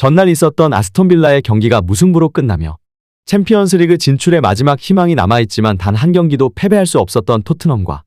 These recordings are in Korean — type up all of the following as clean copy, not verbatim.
전날 있었던 아스톤 빌라의 경기가 무승부로 끝나며 챔피언스리그 진출의 마지막 희망이 남아있지만 단 한 경기도 패배할 수 없었던 토트넘과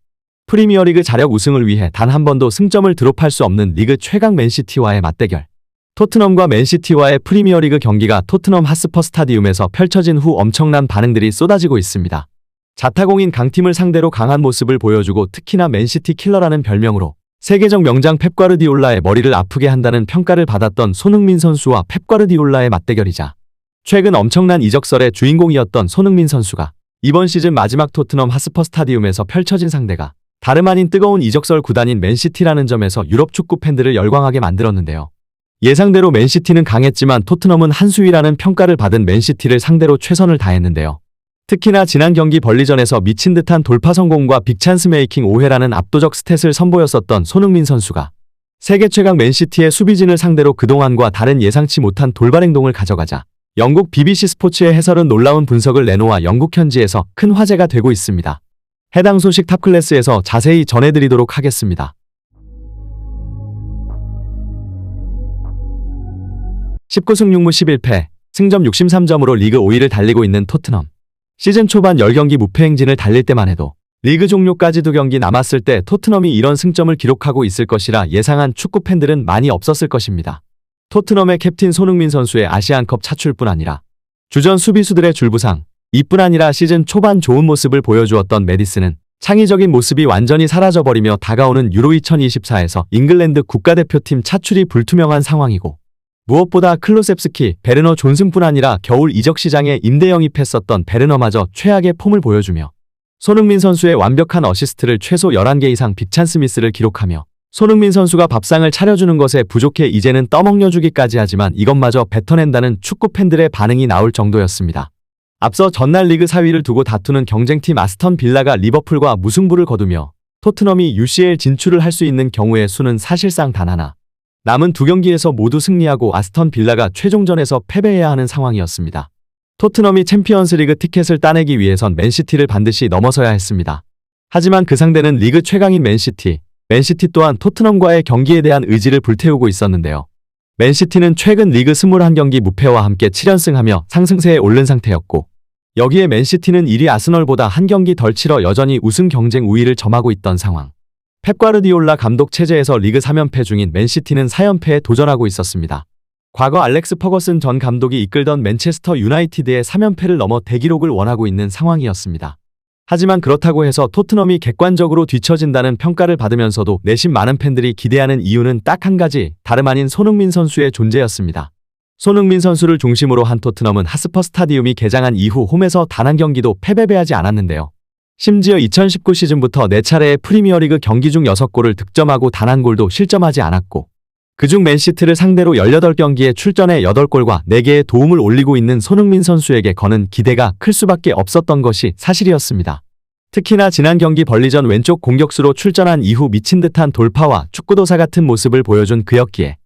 프리미어리그 자력 우승을 위해 단 한 번도 승점을 드롭할 수 없는 리그 최강 맨시티와의 맞대결. 토트넘과 맨시티와의 프리미어리그 경기가 토트넘 핫스퍼 스타디움에서 펼쳐진 후 엄청난 반응들이 쏟아지고 있습니다. 자타공인 강팀을 상대로 강한 모습을 보여주고 특히나 맨시티 킬러라는 별명으로 세계적 명장 펩 과르디올라의 머리를 아프게 한다는 평가를 받았던 손흥민 선수와 펩 과르디올라의 맞대결이자 최근 엄청난 이적설의 주인공이었던 손흥민 선수가 이번 시즌 마지막 토트넘 핫스퍼 스타디움에서 펼쳐진 상대가 다름 아닌 뜨거운 이적설 구단인 맨시티라는 점에서 유럽 축구 팬들을 열광하게 만들었는데요. 예상대로 맨시티는 강했지만 토트넘은 한 수위라는 평가를 받은 맨시티를 상대로 최선을 다했는데요. 특히나 지난 경기 벌리전에서 미친 듯한 돌파 성공과 빅찬스 메이킹 5회라는 압도적 스탯을 선보였었던 손흥민 선수가 세계 최강 맨시티의 수비진을 상대로 그동안과 다른 예상치 못한 돌발 행동을 가져가자 영국 BBC 스포츠의 해설은 놀라운 분석을 내놓아 영국 현지에서 큰 화제가 되고 있습니다. 해당 소식 탑클래스에서 자세히 전해드리도록 하겠습니다. 19승 6무 11패, 승점 63점으로 리그 5위를 달리고 있는 토트넘. 시즌 초반 10경기 무패 행진을 달릴 때만 해도 리그 종료까지 2경기 남았을 때 토트넘이 이런 승점을 기록하고 있을 것이라 예상한 축구 팬들은 많이 없었을 것입니다. 토트넘의 캡틴 손흥민 선수의 아시안컵 차출뿐 아니라 주전 수비수들의 줄부상, 이뿐 아니라 시즌 초반 좋은 모습을 보여주었던 메디슨은 창의적인 모습이 완전히 사라져버리며 다가오는 유로 2024에서 잉글랜드 국가대표팀 차출이 불투명한 상황이고 무엇보다 클로셉스키, 베르너 존슨뿐 아니라 겨울 이적 시장에 임대 영입했었던 베르너마저 최악의 폼을 보여주며 손흥민 선수의 완벽한 어시스트를 최소 11개 이상 빅찬스 미스를 기록하며 손흥민 선수가 밥상을 차려주는 것에 부족해 이제는 떠먹여주기까지 하지만 이것마저 뱉어낸다는 축구 팬들의 반응이 나올 정도였습니다. 앞서 전날 리그 4위를 두고 다투는 경쟁팀 아스턴 빌라가 리버풀과 무승부를 거두며 토트넘이 UCL 진출을 할 수 있는 경우의 수는 사실상 단 하나. 남은 2경기에서 모두 승리하고 아스턴 빌라가 최종전에서 패배해야 하는 상황이었습니다. 토트넘이 챔피언스리그 티켓을 따내기 위해선 맨시티를 반드시 넘어서야 했습니다. 하지만 그 상대는 리그 최강인 맨시티 또한 토트넘과의 경기에 대한 의지를 불태우고 있었는데요. 맨시티는 최근 리그 21경기 무패와 함께 7연승하며 상승세에 오른 상태였고 여기에 맨시티는 1위 아스널보다 한 경기 덜 치러 여전히 우승 경쟁 우위를 점하고 있던 상황. 펩 과르디올라 감독 체제에서 리그 3연패 중인 맨시티는 4연패에 도전하고 있었습니다. 과거 알렉스 퍼거슨 전 감독이 이끌던 맨체스터 유나이티드의 3연패를 넘어 대기록을 원하고 있는 상황이었습니다. 하지만 그렇다고 해서 토트넘이 객관적으로 뒤처진다는 평가를 받으면서도 내심 많은 팬들이 기대하는 이유는 딱 한 가지, 다름 아닌 손흥민 선수의 존재였습니다. 손흥민 선수를 중심으로 한 토트넘은 핫스퍼 스타디움이 개장한 이후 홈에서 단 한 경기도 패배하지 않았는데요. 심지어 2019 시즌부터 4차례의 프리미어리그 경기 중 6골을 득점하고 단 한 골도 실점하지 않았고 그중 맨시티를 상대로 18경기에 출전해 8골과 4개의 도움을 올리고 있는 손흥민 선수에게 거는 기대가 클 수밖에 없었던 것이 사실이었습니다. 특히나 지난 경기 벌리전 왼쪽 공격수로 출전한 이후 미친 듯한 돌파와 축구도사 같은 모습을 보여준 그였기에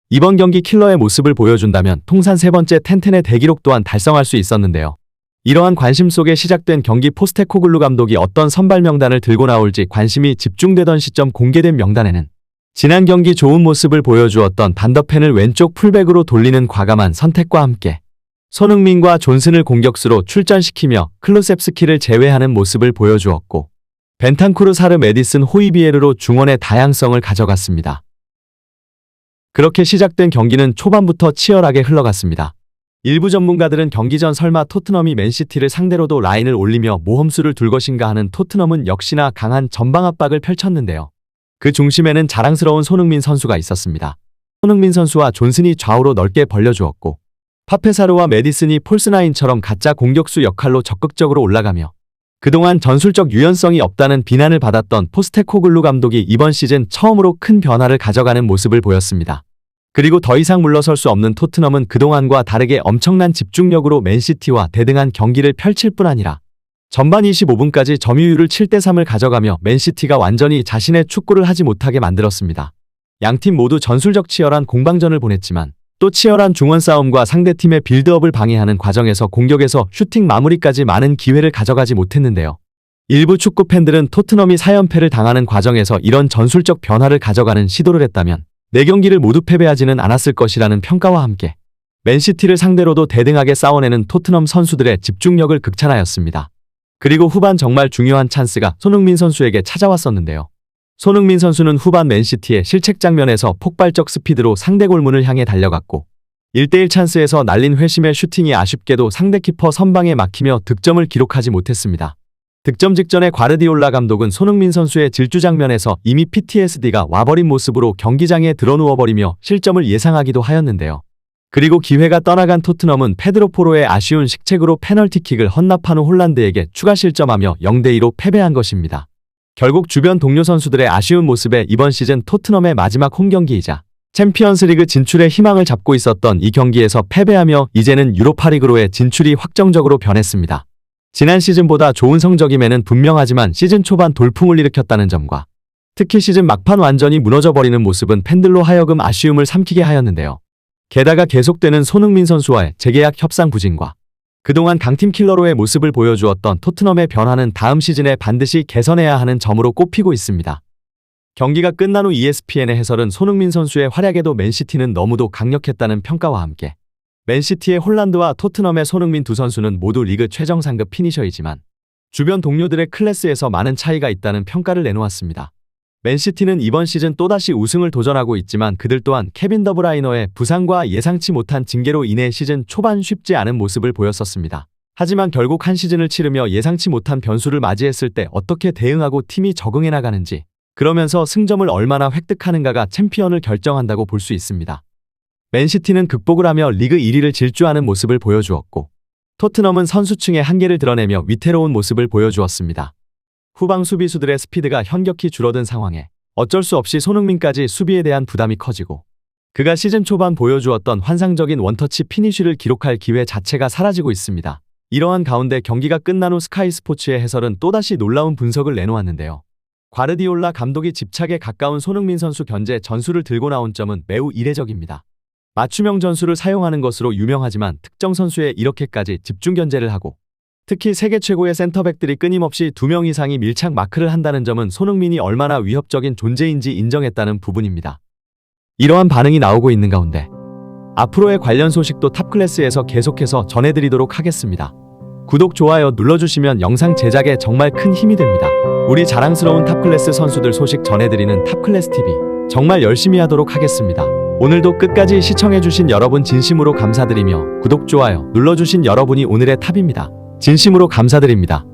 이번 경기 킬러의 모습을 보여준다면 통산 3번째 텐텐의 대기록 또한 달성할 수 있었는데요. 이러한 관심 속에 시작된 경기 포스테코글루 감독이 어떤 선발 명단을 들고 나올지 관심이 집중되던 시점 공개된 명단에는 지난 경기 좋은 모습을 보여주었던 반더펜을 왼쪽 풀백으로 돌리는 과감한 선택과 함께 손흥민과 존슨을 공격수로 출전시키며 클로셉스키를 제외하는 모습을 보여주었고 벤탄쿠르 사르 메디슨 호이비에르로 중원의 다양성을 가져갔습니다. 그렇게 시작된 경기는 초반부터 치열하게 흘러갔습니다. 일부 전문가들은 경기 전 설마 토트넘이 맨시티를 상대로도 라인을 올리며 모험수를 둘 것인가 하는 토트넘은 역시나 강한 전방 압박을 펼쳤는데요. 그 중심에는 자랑스러운 손흥민 선수가 있었습니다. 손흥민 선수와 존슨이 좌우로 넓게 벌려주었고 파페사르와 메디슨이 폴스나인처럼 가짜 공격수 역할로 적극적으로 올라가며 그동안 전술적 유연성이 없다는 비난을 받았던 포스테코글루 감독이 이번 시즌 처음으로 큰 변화를 가져가는 모습을 보였습니다. 그리고 더 이상 물러설 수 없는 토트넘은 그동안과 다르게 엄청난 집중력으로 맨시티와 대등한 경기를 펼칠 뿐 아니라 전반 25분까지 점유율을 7대3을 가져가며 맨시티가 완전히 자신의 축구를 하지 못하게 만들었습니다. 양팀 모두 전술적 치열한 공방전을 보냈지만 또 치열한 중원 싸움과 상대팀의 빌드업을 방해하는 과정에서 공격에서 슈팅 마무리까지 많은 기회를 가져가지 못했는데요. 일부 축구 팬들은 토트넘이 4연패를 당하는 과정에서 이런 전술적 변화를 가져가는 시도를 했다면 4경기를 모두 패배하지는 않았을 것이라는 평가와 함께 맨시티를 상대로도 대등하게 싸워내는 토트넘 선수들의 집중력을 극찬하였습니다. 그리고 후반 정말 중요한 찬스가 손흥민 선수에게 찾아왔었는데요. 손흥민 선수는 후반 맨시티의 실책 장면에서 폭발적 스피드로 상대 골문을 향해 달려갔고 1대1 찬스에서 날린 회심의 슈팅이 아쉽게도 상대 키퍼 선방에 막히며 득점을 기록하지 못했습니다. 득점 직전에 과르디올라 감독은 손흥민 선수의 질주 장면에서 이미 PTSD가 와버린 모습으로 경기장에 드러누워버리며 실점을 예상하기도 하였는데요. 그리고 기회가 떠나간 토트넘은 페드로 포로의 아쉬운 식책으로 페널티킥을 헌납한 후 홀란드에게 추가 실점하며 0대2로 패배한 것입니다. 결국 주변 동료 선수들의 아쉬운 모습에 이번 시즌 토트넘의 마지막 홈경기이자 챔피언스리그 진출의 희망을 잡고 있었던 이 경기에서 패배하며 이제는 유로파리그로의 진출이 확정적으로 변했습니다. 지난 시즌보다 좋은 성적임에는 분명하지만 시즌 초반 돌풍을 일으켰다는 점과 특히 시즌 막판 완전히 무너져버리는 모습은 팬들로 하여금 아쉬움을 삼키게 하였는데요. 게다가 계속되는 손흥민 선수와의 재계약 협상 부진과 그동안 강팀 킬러로의 모습을 보여주었던 토트넘의 변화는 다음 시즌에 반드시 개선해야 하는 점으로 꼽히고 있습니다. 경기가 끝난 후 ESPN의 해설은 손흥민 선수의 활약에도 맨시티는 너무도 강력했다는 평가와 함께 맨시티의 홀란드와 토트넘의 손흥민 두 선수는 모두 리그 최정 상급 피니셔이지만 주변 동료들의 클래스에서 많은 차이가 있다는 평가를 내놓았습니다. 맨시티는 이번 시즌 또다시 우승을 도전하고 있지만 그들 또한 케빈 더브라이너의 부상과 예상치 못한 징계로 인해 시즌 초반 쉽지 않은 모습을 보였었습니다. 하지만 결국 한 시즌을 치르며 예상치 못한 변수를 맞이했을 때 어떻게 대응하고 팀이 적응해 나가는지, 그러면서 승점을 얼마나 획득하는가가 챔피언을 결정한다고 볼 수 있습니다. 맨시티는 극복을 하며 리그 1위를 질주하는 모습을 보여주었고 토트넘은 선수층의 한계를 드러내며 위태로운 모습을 보여주었습니다. 후방 수비수들의 스피드가 현격히 줄어든 상황에 어쩔 수 없이 손흥민까지 수비에 대한 부담이 커지고 그가 시즌 초반 보여주었던 환상적인 원터치 피니쉬를 기록할 기회 자체가 사라지고 있습니다. 이러한 가운데 경기가 끝난 후 스카이 스포츠의 해설은 또다시 놀라운 분석을 내놓았는데요. 과르디올라 감독이 집착에 가까운 손흥민 선수 견제 전술을 들고 나온 점은 매우 이례적입니다. 맞춤형 전술을 사용하는 것으로 유명하지만 특정 선수에 이렇게까지 집중 견제를 하고 특히 세계 최고의 센터백들이 끊임없이 2명 이상이 밀착 마크를 한다는 점은 손흥민이 얼마나 위협적인 존재인지 인정했다는 부분입니다. 이러한 반응이 나오고 있는 가운데 앞으로의 관련 소식도 탑클래스에서 계속해서 전해드리도록 하겠습니다. 구독, 좋아요 눌러주시면 영상 제작에 정말 큰 힘이 됩니다. 우리 자랑스러운 탑클래스 선수들 소식 전해드리는 탑클래스TV 정말 열심히 하도록 하겠습니다. 오늘도 끝까지 시청해주신 여러분 진심으로 감사드리며 구독, 좋아요 눌러주신 여러분이 오늘의 탑입니다. 진심으로 감사드립니다.